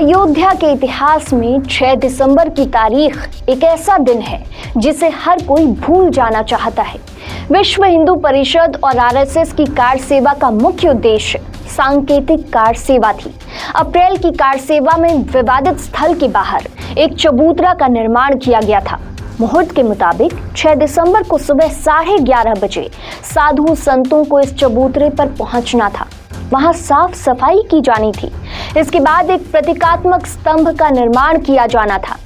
अयोध्या के इतिहास में 6 दिसंबर की तारीख एक ऐसा दिन है जिसे हर कोई भूल जाना चाहता है। विश्व हिंदू परिषद और आरएसएस की कार सेवा का मुख्य उद्देश्य सांकेतिक कार सेवा थी। अप्रैल की कार सेवा में विवादित स्थल के बाहर एक चबूतरा का निर्माण किया गया था। मुहूर्त के मुताबिक 6 दिसंबर को सुबह 11:30 बजे साधु संतों को इस चबूतरे पर पहुंचना था। वहां साफ सफाई की जानी थी। इसके बाद एक प्रतीकात्मक स्तंभ का निर्माण किया जाना था।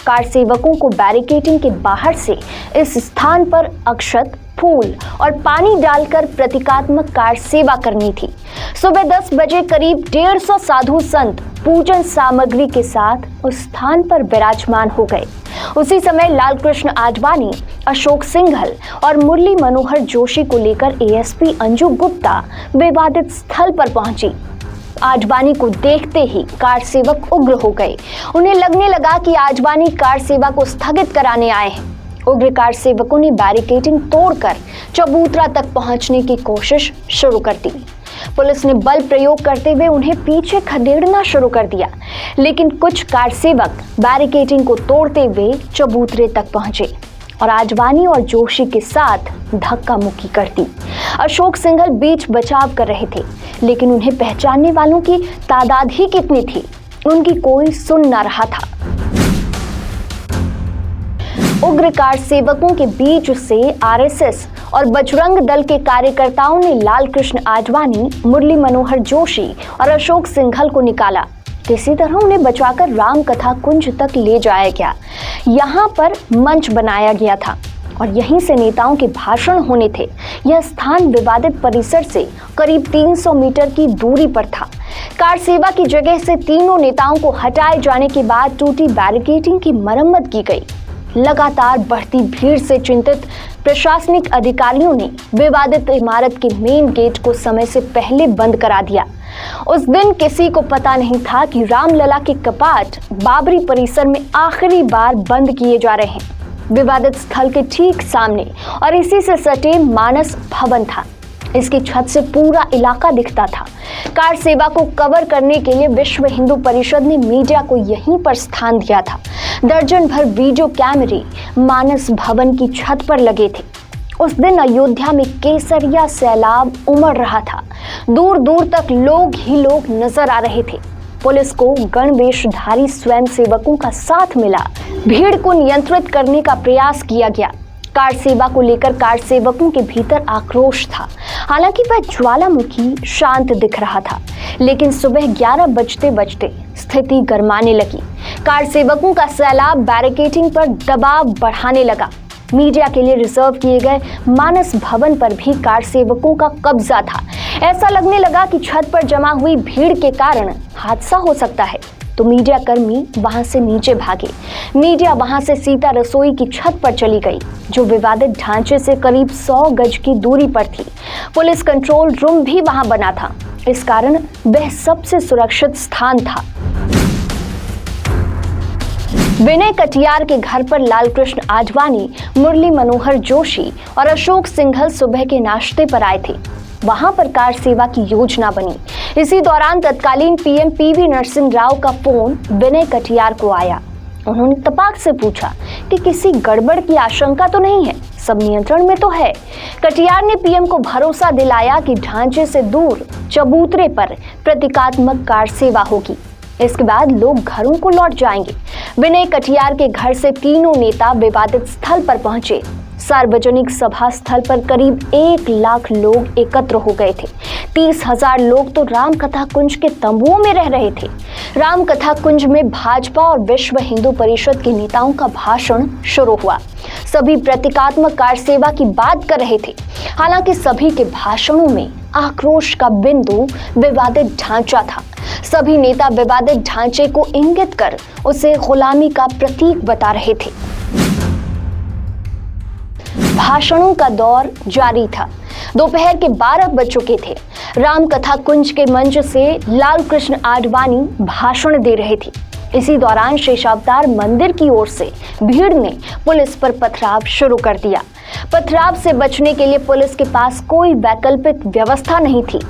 कार सेवकों को बैरिकेडिंग के बाहर से इस स्थान पर अक्षत, फूल और पानी डालकर प्रतीकात्मक कार सेवा करनी थी। सुबह 10 बजे करीब 150 साधु संत पूजन सामग्री के साथ उस स्थान पर विराजमान हो गए। उसी समय लालकृष्ण आडवाणी, अशोक सिंघल और मुरली मनोहर जोशी को लेकर एएसपी अंजू गुप्ता विवादित स्थल पर पहुंची। आडवाणी को देखते ही कार सेवक उग्र हो गए। उन्हें लगने लगा कि आडवाणी कार सेवा को स्थगित कराने आए हैं। उग्र कार सेवकों ने बैरिकेडिंग तोड़कर चबूतरा तक पहुंचने की कोशिश शुरू कर दी। पुलिस ने बल प्रयोग करते हुए उन्हें पीछे खदेड़ना शुरू कर दिया, लेकिन कुछ कार सेवक बैरिकेडिंग को तोड़ते हुए चबूतरे तक पहुंचे और आडवाणी और जोशी के साथ धक्का मुक्की कर दी। अशोक सिंघल बीच बचाव कर रहे थे, लेकिन उन्हें पहचानने वालों की तादाद ही कितनी थी, उनकी कोई सुन न रहा था। उग्र कार सेवकों के बीच से आरएसएस और बजरंग दल के कार्यकर्ताओं ने लालकृष्ण आडवाणी, मुरली मनोहर जोशी और अशोक सिंघल को निकाला। किसी तरह उन्हें बचाकर राम कथा कुंज तक ले जाया गया। यहाँ पर मंच बनाया गया था और यहीं से नेताओं के भाषण होने थे। यह स्थान विवादित परिसर से करीब 300 मीटर की दूरी पर था। कार सेवा की जगह से तीनों नेताओं को हटाए जाने के बाद टूटी बैरिकेडिंग की मरम्मत की गई। लगातार बढ़ती भीड़ से चिंतित प्रशासनिक अधिकारियों ने विवादित इमारत के मेन गेट को समय से पहले बंद करा दिया। उस दिन किसी को पता नहीं था कि रामलला के कपाट बाबरी परिसर में आखिरी बार बंद किए जा रहे हैं। विवादित स्थल के ठीक सामने और इसी से सटे मानस भवन था। इसकी छत से पूरा इलाका दिखता था। कार सेवा को कवर करने के लिए विश्व हिंदू परिषद ने मीडिया को यहीं पर स्थान दिया था। दर्जन भर वीडियो कैमरे मानस भवन की छत पर लगे थे। उस दिन अयोध्या में केसरिया सैलाब उमड़ रहा था। दूर दूर तक लोग ही लोग नजर आ रहे थे। पुलिस को गणवेशधारी स्वयं सेवकों का साथ मिला। भीड़ को नियंत्रित करने का प्रयास किया गया। कार सेवा को लेकर कार सेवकों के भीतर आक्रोश था। हालांकि वह ज्वालामुखी शांत दिख रहा था, लेकिन सुबह 11 बजते बजते स्थिति गरमाने लगी। कार सेवकों का सैलाब बैरिकेडिंग पर दबाव बढ़ाने लगा। मीडिया के लिए रिजर्व किए गए मानस भवन पर भी कार सेवकों का कब्जा था। ऐसा लगने लगा कि छत पर जमा हुई भीड़ के कारण हादसा हो सकता है, तो मीडिया कर्मी वहां से नीचे भागे। मीडिया वहां से सीता रसोई की छत पर चली गई, जो विवादित ढांचे से करीब 100 गज की दूरी पर थी। पुलिस कंट्रोल रूम भी वहां बना था, इस कारण वह सबसे सुरक्षित स्थान था। विनय कटियार के घर पर लालकृष्ण आडवाणी, मुरली मनोहर जोशी और अशोक सिंघल सुबह के नाश्ते पर आए थे। वहां पर कार सेवा की योजना बनी। इसी दौरान तत्कालीन पीएम पीवी नरसिंह राव का फोन विनय कटियार को आया। उन्होंने तपाक से पूछा कि किसी गड़बड़ की आशंका तो नहीं है, सब नियंत्रण में तो है। कटियार ने पीएम को भरोसा दिलाया कि ढांचे से दूर चबूतरे पर प्रतीकात्मक कार सेवा होगी। इसके बाद लोग घरों को लौट जाएंगे। विनय कटियार के घर से तीनों नेता विवादित स्थल पर पहुंचे। सार्वजनिक सभा स्थल पर करीब 1 लाख लोग एकत्र हो गए थे। 30,000 लोग तो राम कथा कुंज के तंबुओं में रह रहे थे। राम कथा कुंज में भाजपा और विश्व हिंदू परिषद के नेताओं का भाषण शुरू हुआ। सभी प्रतीकात्मक कार सेवा की बात कर रहे थे। हालांकि सभी के भाषणों में आक्रोश का बिंदु विवादित ढांचा था। सभी नेता विवादित ढांचे को इंगित कर उसे गुलामी का प्रतीक बता रहे थे। भाषणों का दौर जारी था। दोपहर के 12 बज चुके थे। राम कथा कुंज के मंच से लालकृष्ण आडवाणी भाषण दे रहे थे। इसी दौरान शेषावतार मंदिर की ओर से भीड़ ने पुलिस पर पथराव शुरू कर दिया। पथराव से बचने के लिए पुलिस के पास कोई वैकल्पिक व्यवस्था नहीं थी।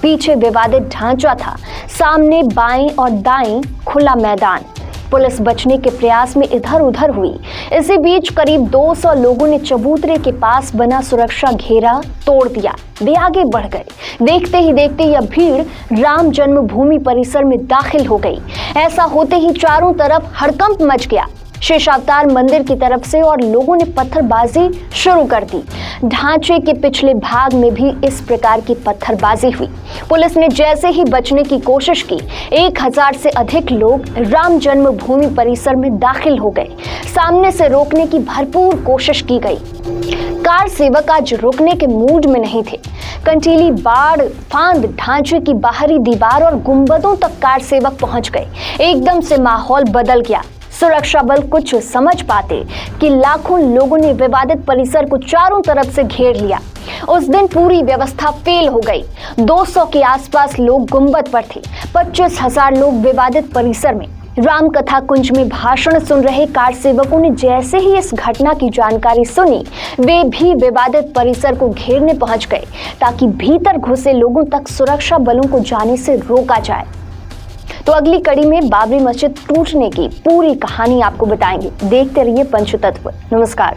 पीछे विवादित ढांचा था, सामने बाएं और दाएं खुला मैदान। पुलिस बचने के प्रयास में इधर उधर हुई। इसी बीच करीब 200 लोगों ने चबूतरे के पास बना सुरक्षा घेरा तोड़ दिया। वे आगे बढ़ गए। देखते ही देखते यह भीड़ राम जन्मभूमि परिसर में दाखिल हो गई। ऐसा होते ही चारों तरफ हड़कंप मच गया। शेषावतार मंदिर की तरफ से और लोगों ने पत्थरबाजी शुरू कर दी। ढांचे के पिछले भाग में भी इस प्रकार की पत्थरबाजी हुई। पुलिस ने जैसे ही बचने की कोशिश की, 1000 से अधिक लोग राम जन्मभूमि परिसर में दाखिल हो गए। सामने से रोकने की भरपूर कोशिश की गई। कार सेवक आज रुकने के मूड में नहीं थे। कंटीली बाड़ फांद ढांचे की बाहरी दीवार और गुंबदों तक कार सेवक पहुंच गए। एकदम से माहौल बदल गया। सुरक्षा बल कुछ समझ पाते कि लाखों लोगों ने विवादित परिसर को चारों तरफ से घेर लिया। उस दिन पूरी व्यवस्था फेल हो गई। 200 के आसपास लोग गुंबद पर थे। 25,000 लोग विवादित परिसर में। राम कथा कुंज में भाषण सुन रहे कार सेवकों ने जैसे ही इस घटना की जानकारी सुनी, वे भी विवादित परिसर को घेरने पहुंच गए ताकि भीतर घुसे लोगों तक सुरक्षा बलों को जाने से रोका जाए। तो अगली कड़ी में बाबरी मस्जिद टूटने की पूरी कहानी आपको बताएंगे। देखते रहिए पंचतत्व। नमस्कार।